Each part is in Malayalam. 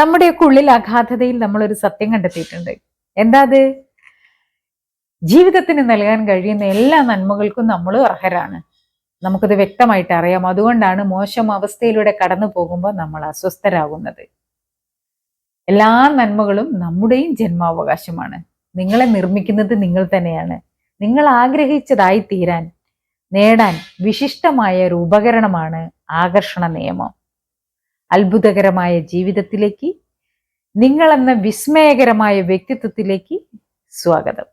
നമ്മുടെയൊക്കെ ഉള്ളിൽ അഗാധതയിൽ നമ്മളൊരു സത്യം കണ്ടെത്തിയിട്ടുണ്ട്. എന്താ അത്? ജീവിതത്തിന് നൽകാൻ കഴിയുന്ന എല്ലാ നന്മകൾക്കും നമ്മൾ അർഹരാണ്. നമുക്കത് വ്യക്തമായിട്ട് അറിയാം. അതുകൊണ്ടാണ് മോശം അവസ്ഥയിലൂടെ കടന്നു പോകുമ്പോൾ നമ്മൾ അസ്വസ്ഥരാകുന്നത്. എല്ലാ നന്മകളും നമ്മുടെയും ജന്മാവകാശമാണ്. നിങ്ങളെ നിർമ്മിക്കുന്നത് നിങ്ങൾ തന്നെയാണ്. നിങ്ങൾ ആഗ്രഹിച്ചതായി തീരാൻ, നേടാൻ വിശിഷ്ടമായ ഒരു ഉപകരണമാണ് ആകർഷണ നിയമം. അത്ഭുതകരമായ ജീവിതത്തിലേക്ക്, നിങ്ങളെന്ന വിസ്മയകരമായ വ്യക്തിത്വത്തിലേക്ക് സ്വാഗതം.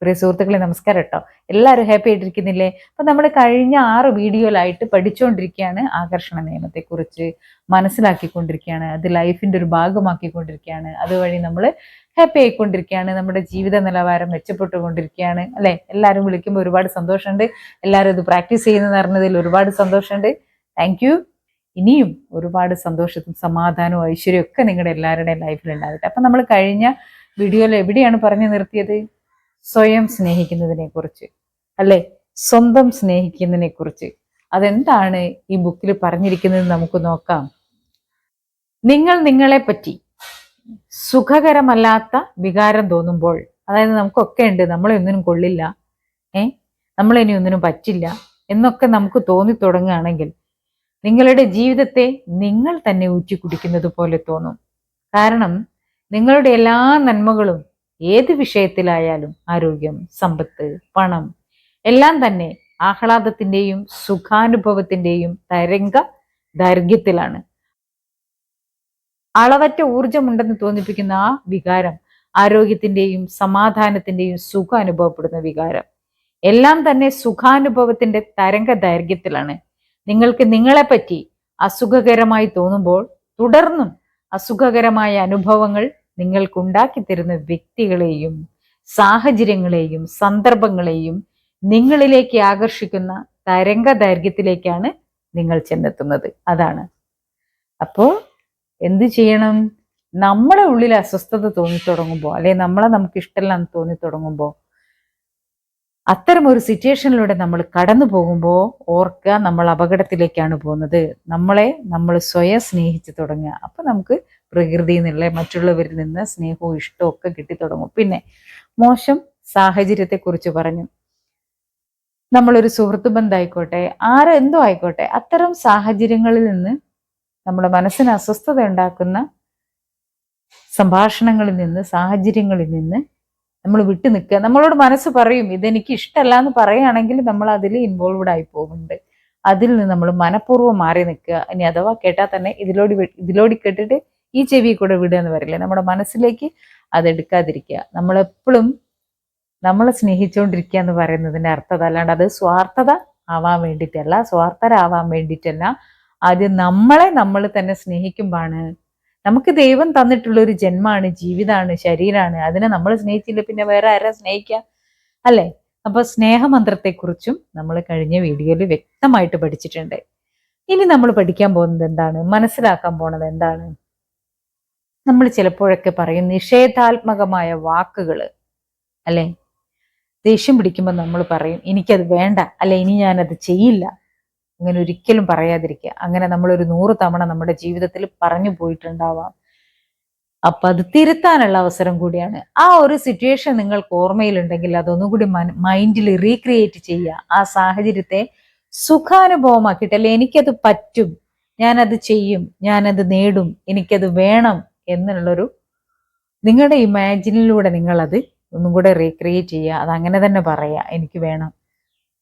പ്രിയ സുഹൃത്തുക്കളെ, നമസ്കാരം കേട്ടോ. എല്ലാവരും ഹാപ്പി ആയിട്ടിരിക്കുന്നില്ലേ? അപ്പൊ നമ്മൾ കഴിഞ്ഞ 6 വീഡിയോയിലായിട്ട് പഠിച്ചുകൊണ്ടിരിക്കുകയാണ്. ആകർഷണ നിയമത്തെക്കുറിച്ച് മനസ്സിലാക്കിക്കൊണ്ടിരിക്കുകയാണ്. അത് ലൈഫിന്റെ ഒരു ഭാഗമാക്കിക്കൊണ്ടിരിക്കുകയാണ്. അതുവഴി നമ്മൾ ഹാപ്പി ആയിക്കൊണ്ടിരിക്കുകയാണ്. നമ്മുടെ ജീവിത നിലവാരം മെച്ചപ്പെട്ടുകൊണ്ടിരിക്കുകയാണ് അല്ലെ? എല്ലാവരും വിളിക്കുമ്പോൾ ഒരുപാട് സന്തോഷമുണ്ട്. എല്ലാവരും ഇത് പ്രാക്ടീസ് ചെയ്യുന്നതെന്ന് അറിഞ്ഞതിൽ ഒരുപാട് സന്തോഷമുണ്ട്. Thank you. ഇനിയും ഒരുപാട് സന്തോഷവും സമാധാനവും ഐശ്വര്യവും ഒക്കെ നിങ്ങളുടെ എല്ലാവരുടെയും ലൈഫിൽ ഉണ്ടാകട്ടെ. അപ്പൊ നമ്മൾ കഴിഞ്ഞ വീഡിയോയിൽ എവിടെയാണ് പറഞ്ഞു നിർത്തിയത്? സ്വയം സ്നേഹിക്കുന്നതിനെ കുറിച്ച് അല്ലെ? സ്വന്തം സ്നേഹിക്കുന്നതിനെ കുറിച്ച്. അതെന്താണ് ഈ ബുക്കിൽ പറഞ്ഞിരിക്കുന്നത് നമുക്ക് നോക്കാം. നിങ്ങൾ നിങ്ങളെ പറ്റി സുഖകരമല്ലാത്ത വികാരം തോന്നുമ്പോൾ, അതായത് നമുക്കൊക്കെ ഉണ്ട് നമ്മളെ ഒന്നിനും കൊള്ളില്ല, നമ്മളിനി ഒന്നിനും പറ്റില്ല എന്നൊക്കെ നമുക്ക് തോന്നി തുടങ്ങുകയാണെങ്കിൽ നിങ്ങളുടെ ജീവിതത്തെ നിങ്ങൾ തന്നെ ഊറ്റി കുടിക്കുന്നത് പോലെ തോന്നും. കാരണം നിങ്ങളുടെ എല്ലാ നന്മകളും ഏത് വിഷയത്തിലായാലും, ആരോഗ്യം, സമ്പത്ത്, പണം എല്ലാം തന്നെ ആഹ്ലാദത്തിന്റെയും സുഖാനുഭവത്തിന്റെയും തരംഗ ദൈർഘ്യത്തിലാണ്. അളവറ്റ ഊർജമുണ്ടെന്ന് തോന്നിപ്പിക്കുന്ന ആ വികാരം ആരോഗ്യത്തിന്റെയും സമാധാനത്തിന്റെയും സുഖം അനുഭവപ്പെടുന്ന വികാരം എല്ലാം തന്നെ സുഖാനുഭവത്തിന്റെ തരംഗ ദൈർഘ്യത്തിലാണ്. നിങ്ങൾക്ക് നിങ്ങളെപ്പറ്റി അസുഖകരമായി തോന്നുമ്പോൾ തുടർന്നും അസുഖകരമായ അനുഭവങ്ങൾ നിങ്ങൾക്കുണ്ടാക്കി തരുന്ന വ്യക്തികളെയും സാഹചര്യങ്ങളെയും സന്ദർഭങ്ങളെയും നിങ്ങളിലേക്ക് ആകർഷിക്കുന്ന തരംഗ ദൈർഘ്യത്തിലേക്കാണ് നിങ്ങൾ ചെന്നെത്തുന്നത്. അതാണ്. അപ്പോ എന്ത് ചെയ്യണം? നമ്മുടെ ഉള്ളിൽ അസ്വസ്ഥത തോന്നിത്തുടങ്ങുമ്പോൾ, അല്ലെ നമ്മളെ നമുക്ക് ഇഷ്ടമല്ലാന്ന് തോന്നിത്തുടങ്ങുമ്പോൾ, അത്തരം ഒരു സിറ്റുവേഷനിലൂടെ നമ്മൾ കടന്നു പോകുമ്പോൾ ഓർക്കുക, നമ്മൾ അപകടത്തിലേക്കാണ് പോകുന്നത്. നമ്മൾ സ്വയം സ്നേഹിച്ചു തുടങ്ങുക. അപ്പൊ നമുക്ക് പ്രകൃതിയിൽ നിന്നുള്ള മറ്റുള്ളവരിൽ നിന്ന് സ്നേഹവും ഇഷ്ടവും ഒക്കെ കിട്ടിത്തുടങ്ങും. പിന്നെ മോശം സാഹചര്യത്തെ കുറിച്ച് പറഞ്ഞു. നമ്മളൊരു സുഹൃത്ത് ബന്ധമായിക്കോട്ടെ, എന്തോ ആയിക്കോട്ടെ, അത്തരം സാഹചര്യങ്ങളിൽ നിന്ന് നമ്മുടെ മനസ്സിന് അസ്വസ്ഥത ഉണ്ടാക്കുന്ന സംഭാഷണങ്ങളിൽ നിന്ന്, സാഹചര്യങ്ങളിൽ നിന്ന് നമ്മൾ വിട്ടു നിൽക്കുക. നമ്മളോട് മനസ്സ് പറയും ഇതെനിക്ക് ഇഷ്ടമല്ല എന്ന് പറയുകയാണെങ്കിൽ നമ്മൾ അതിൽ ഇൻവോൾവ്ഡ് ആയി പോകുന്നുണ്ട്. അതിൽ നിന്ന് നമ്മൾ മനഃപൂർവ്വം മാറി നിൽക്കുക. ഇനി അഥവാ കേട്ടാൽ തന്നെ ഇതിലോടി കേട്ടിട്ട് ഈ ചെവി കൂടെ വിടുക എന്ന് പറയില്ലേ, നമ്മുടെ മനസ്സിലേക്ക് അതെടുക്കാതിരിക്കുക. നമ്മളെപ്പോഴും നമ്മളെ സ്നേഹിച്ചുകൊണ്ടിരിക്കുക എന്ന് പറയുന്നതിന്റെ അർത്ഥം അല്ലാണ്ട് അത് സ്വാർത്ഥത ആവാൻ വേണ്ടിയിട്ടല്ല, സ്വാർത്ഥരാവാൻ വേണ്ടിയിട്ടല്ല. ആദ്യം നമ്മൾ തന്നെ സ്നേഹിക്കുമ്പോഴാണ് നമുക്ക് ദൈവം തന്നിട്ടുള്ള ഒരു ജന്മാണ്, ജീവിതമാണ്, ശരീരമാണ്. അതിനെ നമ്മൾ സ്നേഹിച്ചില്ല പിന്നെ വേറെ ആരാ സ്നേഹിക്കുക അല്ലേ? അപ്പൊ സ്നേഹമന്ത്രത്തെക്കുറിച്ചും നമ്മൾ കഴിഞ്ഞ വീഡിയോയിൽ വ്യക്തമായിട്ട് പഠിച്ചിട്ടുണ്ട്. ഇനി നമ്മൾ പഠിക്കാൻ പോകുന്നത് എന്താണ്? മനസ്സിലാക്കാൻ പോണത് എന്താണ്? നമ്മൾ ചിലപ്പോഴൊക്കെ പറയും നിഷേധാത്മകമായ വാക്കുകൾ അല്ലെ? ദേഷ്യം പിടിക്കുമ്പോൾ നമ്മൾ പറയും എനിക്കത് വേണ്ട, അല്ലെ ഇനി ഞാനത് ചെയ്യില്ല. അങ്ങനെ ഒരിക്കലും പറയാതിരിക്കുക. അങ്ങനെ നമ്മളൊരു 100 തവണ നമ്മുടെ ജീവിതത്തിൽ പറഞ്ഞു പോയിട്ടുണ്ടാവാം. അപ്പൊ അത് തിരുത്താനുള്ള അവസരം കൂടിയാണ്. ആ ഒരു സിറ്റുവേഷൻ നിങ്ങൾക്ക് ഓർമ്മയിലുണ്ടെങ്കിൽ അതൊന്നുകൂടി മൈൻഡിൽ റീക്രിയേറ്റ് ചെയ്യുക. ആ സാഹചര്യത്തെ സുഖാനുഭവമാക്കിയിട്ട്, അല്ലെ എനിക്കത് പറ്റും, ഞാനത് ചെയ്യും, ഞാനത് നേടും, എനിക്കത് വേണം എന്നുള്ളൊരു നിങ്ങളുടെ ഇമാജിനിലൂടെ നിങ്ങളത് ഒന്നും കൂടെ റീക്രിയേറ്റ് ചെയ്യുക. അത് അങ്ങനെ തന്നെ പറയുക, എനിക്ക് വേണം,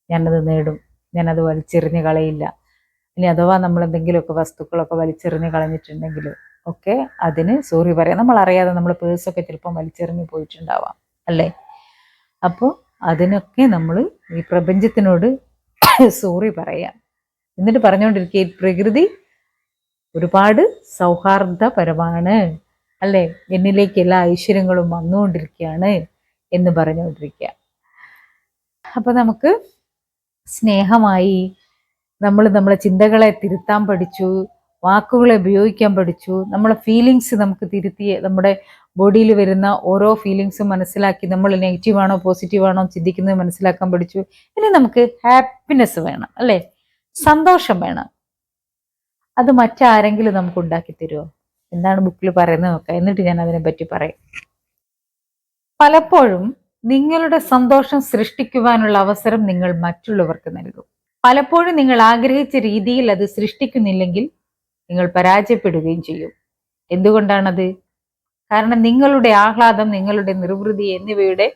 ഞാനത് നേടും, ഞാനത് വലിച്ചെറിഞ്ഞ് കളയില്ല. ഇനി അഥവാ നമ്മൾ എന്തെങ്കിലുമൊക്കെ വസ്തുക്കളൊക്കെ വലിച്ചെറിഞ്ഞ് കളഞ്ഞിട്ടുണ്ടെങ്കിൽ ഒക്കെ അതിന് സോറി പറയാം. നമ്മൾ അറിയാതെ നമ്മൾ പേഴ്സൊക്കെ ചിലപ്പം വലിച്ചെറിഞ്ഞ് പോയിട്ടുണ്ടാവാം അല്ലേ? അപ്പോൾ അതിനൊക്കെ നമ്മൾ ഈ പ്രപഞ്ചത്തിനോട് സോറി പറയാം. എന്നിട്ട് പറഞ്ഞുകൊണ്ടിരിക്കുക പ്രകൃതി ഒരുപാട് സൗഹാർദ്ദപരമാണ് അല്ലേ, എന്നിലേക്ക് എല്ലാ ഐശ്വര്യങ്ങളും വന്നുകൊണ്ടിരിക്കുകയാണ് എന്ന് പറഞ്ഞുകൊണ്ടിരിക്കുക. അപ്പൊ നമുക്ക് സ്നേഹമായി നമ്മളെ ചിന്തകളെ തിരുത്താൻ പഠിച്ചു, വാക്കുകളെ ഉപയോഗിക്കാൻ പഠിച്ചു, നമ്മളെ ഫീലിങ്സ് നമുക്ക് തിരുത്തി, നമ്മുടെ ബോഡിയിൽ വരുന്ന ഓരോ ഫീലിങ്സും മനസ്സിലാക്കി നമ്മൾ നെഗറ്റീവാണോ പോസിറ്റീവാണോ ചിന്തിക്കുന്നത് മനസ്സിലാക്കാൻ പഠിച്ചു. ഇനി നമുക്ക് ഹാപ്പിനെസ് വേണം അല്ലേ, സന്തോഷം വേണം. അത് മറ്റാരെങ്കിലും നമുക്ക് ഉണ്ടാക്കി തരുമോ? എന്താണ് ബുക്കിൽ പറയുന്നത് നോക്കാം, എന്നിട്ട് ഞാൻ അതിനെ പറ്റി പറയാം. പലപ്പോഴും നിങ്ങളുടെ സന്തോഷം സൃഷ്ടിക്കുവാനുള്ള അവസരം നിങ്ങൾ മറ്റുള്ളവർക്ക് നൽകും. പലപ്പോഴും നിങ്ങൾ ആഗ്രഹിച്ച രീതിയിൽ അത് സൃഷ്ടിക്കുന്നില്ലെങ്കിൽ നിങ്ങൾ പരാജയപ്പെടുകയും ചെയ്യും. എന്തുകൊണ്ടാണത്? കാരണം നിങ്ങളുടെ ആഹ്ലാദം, നിങ്ങളുടെ നിർവൃതി എന്നിവയുടെ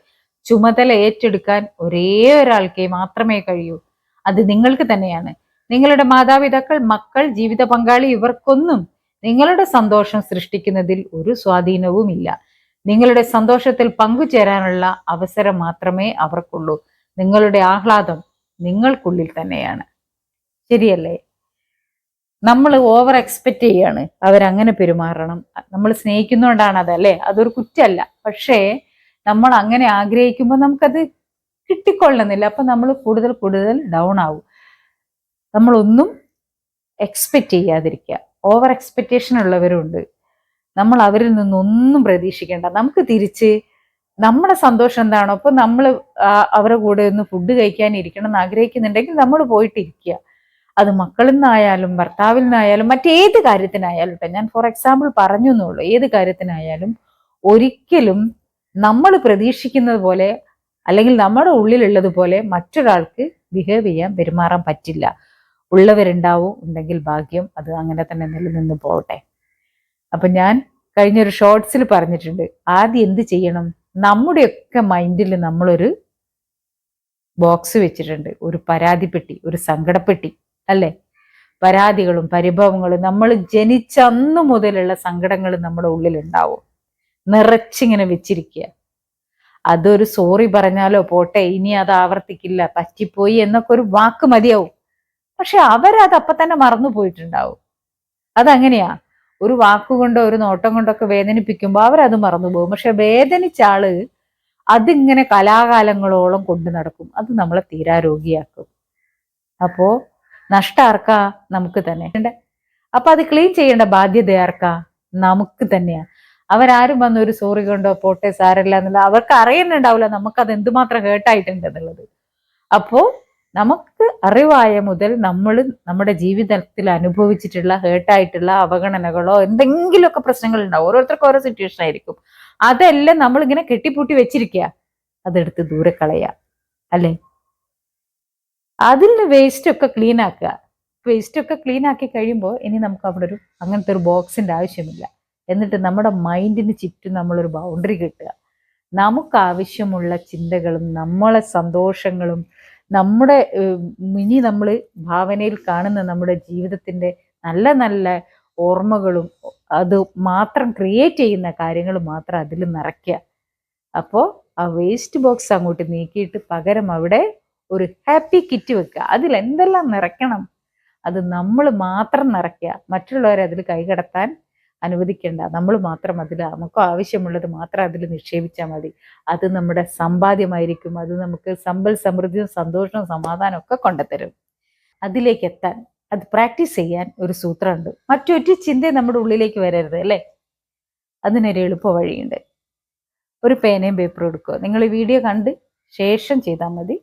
ചുമതല ഏറ്റെടുക്കാൻ ഒരേ ഒരാൾക്കേ മാത്രമേ കഴിയൂ. അത് നിങ്ങൾക്ക് തന്നെയാണ്. നിങ്ങളുടെ മാതാപിതാക്കൾ, മക്കൾ, ജീവിത പങ്കാളി ഇവർക്കൊന്നും നിങ്ങളുടെ സന്തോഷം സൃഷ്ടിക്കുന്നതിൽ ഒരു സ്വാധീനവുമില്ല. നിങ്ങളുടെ സന്തോഷത്തിൽ പങ്കുചേരാനുള്ള അവസരം മാത്രമേ അവർക്കുള്ളൂ. നിങ്ങളുടെ ആഹ്ലാദം നിങ്ങൾക്കുള്ളിൽ തന്നെയാണ്. ശരിയല്ലേ? നമ്മൾ ഓവർ എക്സ്പെക്റ്റ് ചെയ്യാണ് അവരങ്ങനെ പെരുമാറണം, നമ്മൾ സ്നേഹിക്കുന്നോണ്ടാണ് അതല്ലേ, അതൊരു കുറ്റമല്ല. പക്ഷേ നമ്മൾ അങ്ങനെ ആഗ്രഹിക്കുമ്പോൾ നമുക്കത് കിട്ടിക്കൊള്ളുന്നില്ല. അപ്പൊ നമ്മൾ കൂടുതൽ കൂടുതൽ ഡൗൺ ആവും. നമ്മളൊന്നും എക്സ്പെക്റ്റ് ചെയ്യാതിരിക്കുക. ഓവർ എക്സ്പെക്റ്റേഷൻ ഉള്ളവരുണ്ട്. നമ്മൾ അവരിൽ നിന്നൊന്നും പ്രതീക്ഷിക്കേണ്ട. നമുക്ക് തിരിച്ച് നമ്മുടെ സന്തോഷം എന്താണോ, അപ്പൊ നമ്മൾ അവരുടെ കൂടെ ഒന്ന് ഫുഡ് കഴിക്കാൻ ഇരിക്കണം എന്ന് ആഗ്രഹിക്കുന്നുണ്ടെങ്കിൽ നമ്മൾ പോയിട്ടിരിക്കുക. അത് മക്കളിൽ നിന്നായാലും ഭർത്താവിൽ നിന്നായാലും മറ്റേത് കാര്യത്തിനായാലും കേട്ടോ, ഞാൻ ഫോർ എക്സാമ്പിൾ പറഞ്ഞു എന്നുള്ളൂ. ഏത് കാര്യത്തിനായാലും ഒരിക്കലും നമ്മൾ പ്രതീക്ഷിക്കുന്നത് പോലെ അല്ലെങ്കിൽ നമ്മുടെ ഉള്ളിലുള്ളത് പോലെ മറ്റൊരാൾക്ക് ബിഹേവ് ചെയ്യാൻ, പെരുമാറാൻ പറ്റില്ല. ഉള്ളവരുണ്ടാവും, ഉണ്ടെങ്കിൽ ഭാഗ്യം, അത് അങ്ങനെ തന്നെ നിലനിന്ന് പോകട്ടെ. അപ്പൊ ഞാൻ കഴിഞ്ഞൊരു ഷോർട്സിൽ പറഞ്ഞിട്ടുണ്ട്, ആദ്യം എന്ത് ചെയ്യണം, നമ്മുടെയൊക്കെ മൈൻഡിൽ നമ്മളൊരു ബോക്സ് വെച്ചിട്ടുണ്ട്, ഒരു പരാതിപ്പെട്ടി, ഒരു സങ്കടപ്പെട്ടി, അല്ലെ? പരാതികളും പരിഭവങ്ങളും, നമ്മൾ ജനിച്ച അന്ന് മുതലുള്ള സങ്കടങ്ങൾ നമ്മുടെ ഉള്ളിൽ ഉണ്ടാവും, നിറച്ചിങ്ങനെ വെച്ചിരിക്കുക. അതൊരു സോറി പറഞ്ഞാലോ പോട്ടെ, ഇനി അത് ആവർത്തിക്കില്ല, പറ്റിപ്പോയി എന്നൊക്കെ ഒരു വാക്ക് മതിയാവും. പക്ഷെ അവരത് അപ്പൊ തന്നെ മറന്നു പോയിട്ടുണ്ടാവും. അതങ്ങനെയാ, ഒരു വാക്കുകൊണ്ടോ ഒരു നോട്ടം കൊണ്ടൊക്കെ വേദനിപ്പിക്കുമ്പോൾ അവരത് മറന്നുപോകും. പക്ഷെ വേദനിച്ച ആള് അതിങ്ങനെ കലാകാലങ്ങളോളം കൊണ്ടു നടക്കും. അത് നമ്മളെ തീരാരോഗിയാക്കും. അപ്പോ നഷ്ടം ആർക്കാ? നമുക്ക് തന്നെ. അപ്പൊ അത് ക്ലീൻ ചെയ്യേണ്ട ബാധ്യത ആർക്കാ? നമുക്ക് തന്നെയാ. അവരാരും വന്ന് ഒരു സോറി കൊണ്ടോ പോട്ടെ സാരല്ല എന്നുള്ള, അവർക്ക് അറിയുന്നുണ്ടാവില്ല നമുക്കത് എന്തുമാത്രം ഹേർട്ടായിട്ടുണ്ട് എന്നുള്ളത്. അപ്പോ നമുക്ക് അറിവായ മുതൽ നമ്മൾ നമ്മുടെ ജീവിതത്തിൽ അനുഭവിച്ചിട്ടുള്ള ഹേർട്ടായിട്ടുള്ള അവഗണനകളോ എന്തെങ്കിലുമൊക്കെ പ്രശ്നങ്ങൾ ഉണ്ടാവും. ഓരോരുത്തർക്കും ഓരോ സിറ്റുവേഷൻ ആയിരിക്കും. അതെല്ലാം നമ്മൾ ഇങ്ങനെ കെട്ടിപ്പൂട്ടി വെച്ചിരിക്കുക, അതെടുത്ത് ദൂരെ കളയുക, അല്ലെ? അതിൽ വേസ്റ്റ് ഒക്കെ ക്ലീൻ ആക്കുക. വേസ്റ്റ് ഒക്കെ ക്ലീൻ ആക്കി കഴിയുമ്പോൾ ഇനി നമുക്ക് അവിടെ ഒരു അങ്ങനത്തെ ഒരു ബോക്സിന്റെ ആവശ്യമില്ല. എന്നിട്ട് നമ്മുടെ മൈൻഡിന് ചുറ്റും നമ്മളൊരു ബൗണ്ടറി കിട്ടുക. നമുക്ക് ആവശ്യമുള്ള ചിന്തകളും നമ്മളെ സന്തോഷങ്ങളും നമ്മുടെ ഇനി നമ്മൾ ഭാവനയിൽ കാണുന്ന നമ്മുടെ ജീവിതത്തിന്റെ നല്ല നല്ല ഓർമ്മകളും അത് മാത്രം ക്രിയേറ്റ് ചെയ്യുന്ന കാര്യങ്ങൾ മാത്രം അതിൽ നിറയ്ക്കുക. അപ്പോൾ ആ വേസ്റ്റ് ബോക്സ് അങ്ങോട്ട് നീക്കിയിട്ട് പകരം അവിടെ ഒരു ഹാപ്പി കിറ്റ് വെക്കുക. അതിൽ എന്തെല്ലാം നിറയ്ക്കണം അത് നമ്മൾ മാത്രം നിറയ്ക്കുക. മറ്റുള്ളവരെ അതിൽ കൈകടത്താൻ അനുവദിക്കേണ്ട. നമ്മൾ മാത്രം അതിൽ നമുക്ക് ആവശ്യമുള്ളത് മാത്രം അതിൽ നിക്ഷേപിച്ചാൽ മതി. അത് നമ്മുടെ സമ്പാദ്യമായിരിക്കും. അത് നമുക്ക് സമ്പൽ സമൃദ്ധിയും സന്തോഷവും സമാധാനവും ഒക്കെ കൊണ്ടുതരും. അതിലേക്ക് എത്താൻ, അത് പ്രാക്ടീസ് ചെയ്യാൻ ഒരു സൂത്രമുണ്ട്. മറ്റൊരു ചിന്ത നമ്മുടെ ഉള്ളിലേക്ക് വരരുത്, അല്ലേ? അതിനൊരു എളുപ്പ വഴിയുണ്ട്. ഒരു പേനയും പേപ്പറും എടുക്കുക. നിങ്ങൾ ഈ വീഡിയോ കണ്ട് ശേഷം ചെയ്താൽ മതി.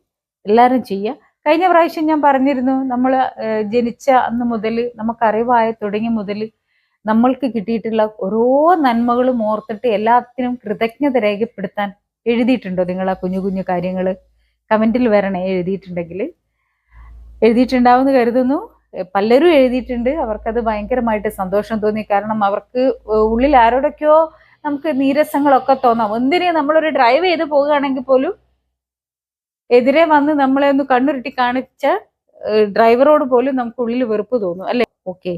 എല്ലാവരും ചെയ്യുക. കഴിഞ്ഞ പ്രാവശ്യം ഞാൻ പറഞ്ഞിരുന്നു, നമ്മൾ ജനിച്ച അന്ന് മുതൽ നമുക്കറിവായ തുടങ്ങിയ മുതൽ നമ്മൾക്ക് കിട്ടിയിട്ടുള്ള ഓരോ നന്മകളും ഓർത്തിട്ട് എല്ലാത്തിനും കൃതജ്ഞത രേഖപ്പെടുത്താൻ എഴുതിയിട്ടുണ്ടോ നിങ്ങൾ? ആ കുഞ്ഞു കുഞ്ഞു കാര്യങ്ങൾ കമന്റിൽ വരണേ. എഴുതിയിട്ടുണ്ടാവുമെന്ന് കരുതുന്നു. പലരും എഴുതിയിട്ടുണ്ട്. അവർക്കത് ഭയങ്കരമായിട്ട് സന്തോഷം തോന്നി. കാരണം അവർക്ക് ഉള്ളിൽ ആരോടൊക്കെയോ നമുക്ക് നീരസങ്ങളൊക്കെ തോന്നാം. എന്തിനേ നമ്മളൊരു ഡ്രൈവ് ചെയ്ത് പോവുകയാണെങ്കിൽ പോലും എതിരെ വന്ന് നമ്മളെ ഒന്ന് കണ്ണുരുട്ടി കാണിച്ച ഡ്രൈവറോട് പോലും നമുക്ക് ഉള്ളിൽ വെറുപ്പ് തോന്നും, അല്ലെ? ഓക്കെ,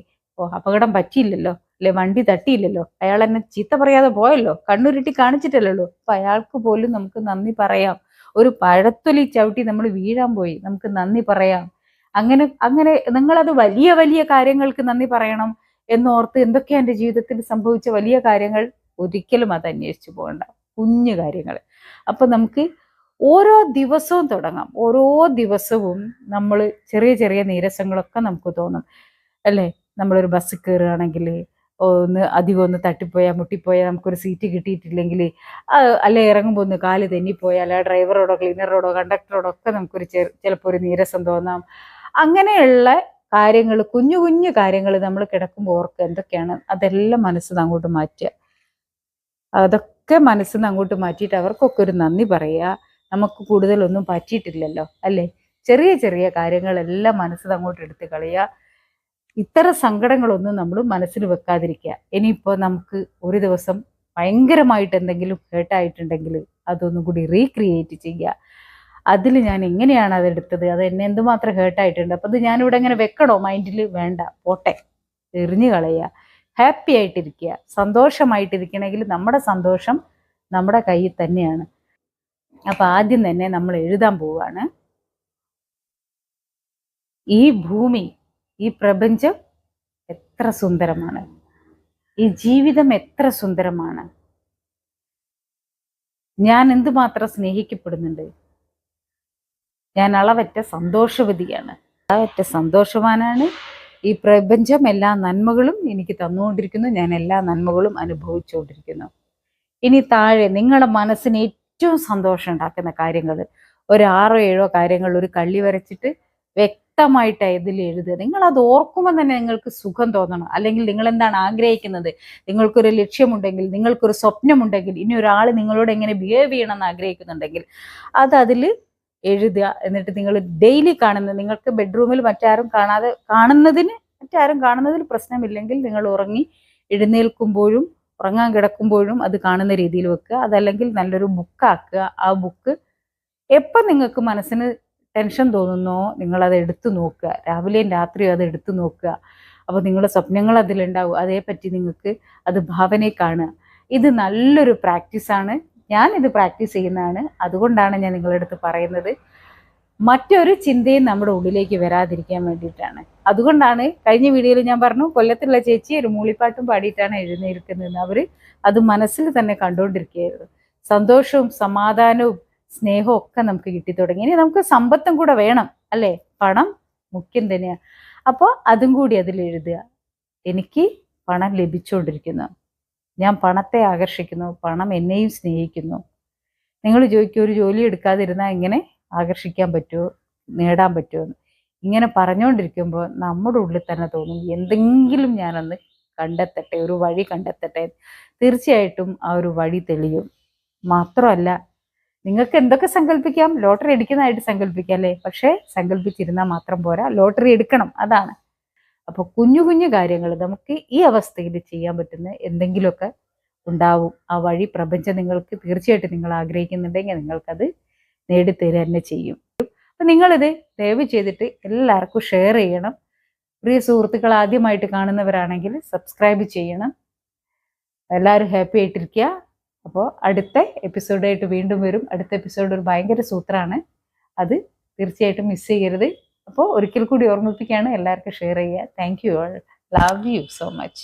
അപകടം പറ്റിയില്ലല്ലോ, അല്ലെ? വണ്ടി തട്ടിയില്ലല്ലോ, അയാൾ എന്നെ ചീത്ത പറയാതെ പോയല്ലോ, കണ്ണുരുട്ടി കാണിച്ചിട്ടല്ലോ. അപ്പൊ അയാൾക്ക് പോലും നമുക്ക് നന്ദി പറയാം. ഒരു പഴത്തൊലി ചവിട്ടി നമ്മൾ വീഴാൻ പോയി, നമുക്ക് നന്ദി പറയാം. അങ്ങനെ അങ്ങനെ നിങ്ങളത് വലിയ വലിയ കാര്യങ്ങൾക്ക് നന്ദി പറയണം എന്നോർത്ത് എന്തൊക്കെയാ എൻ്റെ ജീവിതത്തിൽ സംഭവിച്ച വലിയ കാര്യങ്ങൾ, ഒരിക്കലും അത് അന്വേഷിച്ചു പോകണ്ട. കുഞ്ഞു കാര്യങ്ങൾ. അപ്പൊ നമുക്ക് ഓരോ ദിവസവും തുടങ്ങാം. ഓരോ ദിവസവും നമ്മൾ ചെറിയ ചെറിയ നീരസങ്ങളൊക്കെ നമുക്ക് തോന്നും, അല്ലേ? നമ്മളൊരു ബസ് കയറുകയാണെങ്കിൽ അധികം ഒന്ന് തട്ടിപ്പോയാൽ മുട്ടിപ്പോയാൽ നമുക്കൊരു സീറ്റ് കിട്ടിയിട്ടില്ലെങ്കിൽ, അല്ലെ ഇറങ്ങുമ്പോൾ ഒന്ന് കാല് തെന്നിപ്പോയാൽ ആ ഡ്രൈവറോടോ ക്ലീനറോടോ കണ്ടക്ടറോടോ ഒക്കെ നമുക്കൊരു ചിലപ്പോൾ ഒരു നീരസം തോന്നാം. അങ്ങനെയുള്ള കാര്യങ്ങൾ, കുഞ്ഞു കുഞ്ഞു കാര്യങ്ങൾ നമ്മൾ കിടക്കുമ്പോൾ ഓർക്കുക എന്തൊക്കെയാണ്, അതെല്ലാം മനസ്സിൽ നിന്ന് അങ്ങോട്ട് മാറ്റുക. അതൊക്കെ മനസ്സിൽ നിന്ന് അങ്ങോട്ട് മാറ്റിയിട്ട് അവർക്കൊക്കെ ഒരു നന്ദി പറയുക. നമുക്ക് കൂടുതലൊന്നും പറ്റിയിട്ടില്ലല്ലോ അല്ലേ. ചെറിയ ചെറിയ കാര്യങ്ങളെല്ലാം മനസ്സിൽ നിന്ന് അങ്ങോട്ട് എടുത്ത് കളയുക. ഇത്തരം സങ്കടങ്ങളൊന്നും നമ്മൾ മനസ്സിൽ വെക്കാതിരിക്കുക. ഇനിയിപ്പോൾ നമുക്ക് ഒരു ദിവസം ഭയങ്കരമായിട്ട് എന്തെങ്കിലും ഹേർട്ടായിട്ടുണ്ടെങ്കിൽ അതൊന്നും കൂടി റീക്രിയേറ്റ് ചെയ്യുക. അതിൽ ഞാൻ എങ്ങനെയാണ് അതെടുത്തത്, അത് എന്നെ എന്തുമാത്രം ഹേർട്ടായിട്ടുണ്ട്, അപ്പോൾ അത് ഞാനിവിടെ ഇങ്ങനെ വെക്കണോ മൈൻഡിൽ, വേണ്ട, പോട്ടെ, എറിഞ്ഞു കളയുക. ഹാപ്പി ആയിട്ടിരിക്കുക. സന്തോഷമായിട്ടിരിക്കണമെങ്കിൽ നമ്മുടെ സന്തോഷം നമ്മുടെ കയ്യിൽ തന്നെയാണ്. അപ്പം ആദ്യം തന്നെ നമ്മൾ എഴുതാൻ പോവുകയാണ്, ഈ ഭൂമി, ഈ പ്രപഞ്ചം എത്ര സുന്ദരമാണ്, ഈ ജീവിതം എത്ര സുന്ദരമാണ്, ഞാൻ എന്തുമാത്രം സ്നേഹിക്കപ്പെടുന്നുണ്ട്, ഞാൻ അളവറ്റ സന്തോഷവതിയാണ്, അളവറ്റ സന്തോഷവാനാണ്, ഈ പ്രപഞ്ചം എല്ലാ നന്മകളും എനിക്ക് തന്നുകൊണ്ടിരിക്കുന്നു, ഞാൻ എല്ലാ നന്മകളും അനുഭവിച്ചുകൊണ്ടിരിക്കുന്നു. ഇനി താഴെ നിങ്ങളുടെ മനസ്സിന് ഏറ്റവും സന്തോഷം ഉണ്ടാക്കുന്ന കാര്യങ്ങൾ, ഒരു 6 or 7 കാര്യങ്ങൾ ഒരു കള്ളി വരച്ചിട്ട് വ്യക്തമായിട്ട് ഇതിൽ എഴുതുക. നിങ്ങളത് ഓർക്കുമ്പോൾ തന്നെ നിങ്ങൾക്ക് സുഖം തോന്നണം. അല്ലെങ്കിൽ നിങ്ങൾ എന്താണ് ആഗ്രഹിക്കുന്നത്, നിങ്ങൾക്കൊരു ലക്ഷ്യമുണ്ടെങ്കിൽ, നിങ്ങൾക്കൊരു സ്വപ്നമുണ്ടെങ്കിൽ, ഇനി ഒരാൾ നിങ്ങളോട് എങ്ങനെ ബിഹേവ് ചെയ്യണമെന്ന് ആഗ്രഹിക്കുന്നുണ്ടെങ്കിൽ അത് അതിൽ എഴുതുക. എന്നിട്ട് നിങ്ങൾ ഡെയിലി കാണുന്ന, നിങ്ങൾക്ക് ബെഡ്റൂമിൽ മറ്റാരും കാണുന്നതിൽ പ്രശ്നമില്ലെങ്കിൽ നിങ്ങൾ ഉറങ്ങി എഴുന്നേൽക്കുമ്പോഴും ഉറങ്ങാൻ കിടക്കുമ്പോഴും അത് കാണുന്ന രീതിയിൽ വെക്കുക. അതല്ലെങ്കിൽ നല്ലൊരു ബുക്കാക്കുക. ആ ബുക്ക് എപ്പം നിങ്ങൾക്ക് മനസ്സിന് ടെൻഷൻ തോന്നുന്നോ നിങ്ങളത് എടുത്തു നോക്കുക. രാവിലെയും രാത്രിയും അത് എടുത്തു നോക്കുക. അപ്പോൾ നിങ്ങളുടെ സ്വപ്നങ്ങൾ അതിലുണ്ടാവും. അതേപ്പറ്റി നിങ്ങൾക്ക് അത് ഭാവനയിൽ കാണുക. ഇത് നല്ലൊരു പ്രാക്ടീസാണ്. ഞാനിത് പ്രാക്ടീസ് ചെയ്യുന്നതാണ്. അതുകൊണ്ടാണ് ഞാൻ നിങ്ങളുടെ അടുത്ത് പറയുന്നത്. മറ്റൊരു ചിന്തയും നമ്മുടെ ഉള്ളിലേക്ക് വരാതിരിക്കാൻ വേണ്ടിയിട്ടാണ്. അതുകൊണ്ടാണ് കഴിഞ്ഞ വീഡിയോയിൽ ഞാൻ പറഞ്ഞു, കൊല്ലത്തുള്ള ചേച്ചി ഒരു മൂളിപ്പാട്ടും പാടിയിട്ടാണ് എഴുന്നേൽക്കുന്നതെന്ന്. അവർ അത് മനസ്സിൽ തന്നെ കണ്ടുകൊണ്ടിരിക്കുകയായിരുന്നു. സന്തോഷവും സമാധാനവും സ്നേഹവും ഒക്കെ നമുക്ക് കിട്ടി തുടങ്ങി. ഇനി നമുക്ക് സമ്പത്തും കൂടെ വേണം അല്ലേ. പണം മുഖ്യം തന്നെയാണ്. അപ്പോൾ അതും കൂടി അതിൽ എഴുതുക. എനിക്ക് പണം ലഭിച്ചുകൊണ്ടിരിക്കുന്നു, ഞാൻ പണത്തെ ആകർഷിക്കുന്നു, പണം എന്നെയും സ്നേഹിക്കുന്നു. നിങ്ങൾ ചോദിക്കും, ഒരു ജോലി എടുക്കാതിരുന്നാൽ എങ്ങനെ ആകർഷിക്കാൻ പറ്റുമോ, നേടാൻ പറ്റുമോ എന്ന്. ഇങ്ങനെ പറഞ്ഞുകൊണ്ടിരിക്കുമ്പോൾ നമ്മുടെ ഉള്ളിൽ തന്നെ തോന്നും, എന്തെങ്കിലും ഞാനൊന്ന് കണ്ടെത്തട്ടെ, ഒരു വഴി കണ്ടെത്തട്ടെ. തീർച്ചയായിട്ടും ആ ഒരു വഴി തെളിയും. മാത്രമല്ല, നിങ്ങൾക്ക് എന്തൊക്കെ സങ്കല്പിക്കാം, ലോട്ടറി അടിക്കുന്നതായിട്ട് സങ്കല്പിക്കാം അല്ലേ. പക്ഷേ സങ്കല്പിച്ചിരുന്നാൽ മാത്രം പോരാ, ലോട്ടറി എടുക്കണം. അതാണ്. അപ്പോൾ കുഞ്ഞു കുഞ്ഞു കാര്യങ്ങൾ നമുക്ക് ഈ അവസ്ഥയിൽ ചെയ്യാൻ പറ്റുന്ന എന്തെങ്കിലുമൊക്കെ ഉണ്ടാവും. ആ വഴി പ്രപഞ്ചം നിങ്ങൾക്ക് തീർച്ചയായിട്ടും നിങ്ങൾ ആഗ്രഹിക്കുന്നുണ്ടെങ്കിൽ നിങ്ങൾക്കത് നേടിത്തരുക തന്നെ ചെയ്യും. അപ്പം നിങ്ങളിത് ദയവ് ചെയ്തിട്ട് എല്ലാവർക്കും ഷെയർ ചെയ്യണം. പ്രിയ സുഹൃത്തുക്കൾ ആദ്യമായിട്ട് കാണുന്നവരാണെങ്കിൽ സബ്സ്ക്രൈബ് ചെയ്യണം. എല്ലാവരും ഹാപ്പി ആയിട്ടിരിക്കുക. അപ്പോൾ അടുത്ത എപ്പിസോഡായിട്ട് വീണ്ടും വരും. അടുത്ത എപ്പിസോഡ് ഒരു ഭയങ്കര സൂത്രമാണ്, അത് തീർച്ചയായിട്ടും മിസ് ചെയ്യരുത്. അപ്പോൾ ഒരിക്കൽ കൂടി ഓർമ്മിപ്പിക്കുകയാണ്, എല്ലാവർക്കും ഷെയർ ചെയ്യുക. Thank you all. Love you so much.